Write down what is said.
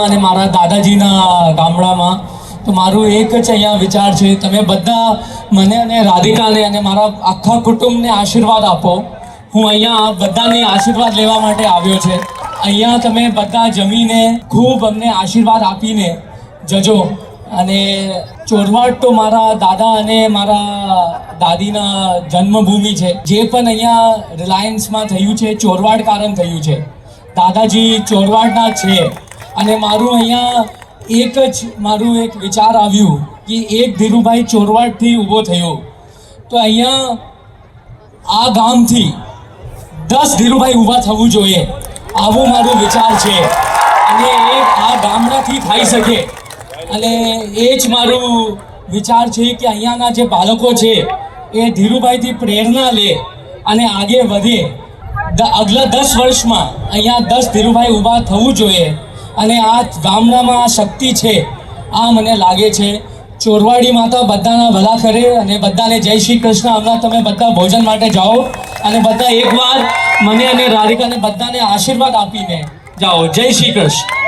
અને મારા દાદાજીના ગામડામાં તો મારું એક જ અહીંયા વિચાર છે, તમે બધા મને અને રાધિકાને અને મારા આખા કુટુંબને આશીર્વાદ આપો. હું અહીંયા બધાની આશીર્વાદ લેવા માટે આવ્યો છે. અહીંયા તમે બધા જમીને ખૂબ અમને આશીર્વાદ આપીને જજો. અને ચોરવાડ તો મારા દાદા અને મારા દાદીના જન્મભૂમિ છે. જે પણ અહીંયા રિલાયન્સમાં થયું છે ચોરવાડ કારણ થયું છે. દાદાજી ચોરવાડના છે અને મારું અહીંયા મારું એક વિચાર આવ્યું કે એક ધીરુભાઈ ચોરવાડથી ઊભો થયો તો અહીંયા આ ગામથી 10 ધીરુભાઈ ઊભા થવું જોઈએ, આવો મારો વિચાર છે. અને એ આ ગામડાથી થઈ શકે અને એ જ મારું વિચાર છે કે અહીંયાના જે બાળકો છે એ ધીરુભાઈથી પ્રેરણા લે અને આગે વધે. આગલા 10 વર્ષમાં અહીંયા 10 ધીરુભાઈ ઊભા થવું જોઈએ અને આ ગામડામાં આ શક્તિ છે, આ મને લાગે છે. ચોરવાડી માતા બધાના ભલા કરે અને બધાને જય શ્રી કૃષ્ણ. હમણાં તમે બધા ભોજન માટે જાઓ અને બધા એકવાર મને અને રાધિકાને બધાને આશીર્વાદ આપીને જાઓ. જય શ્રી કૃષ્ણ.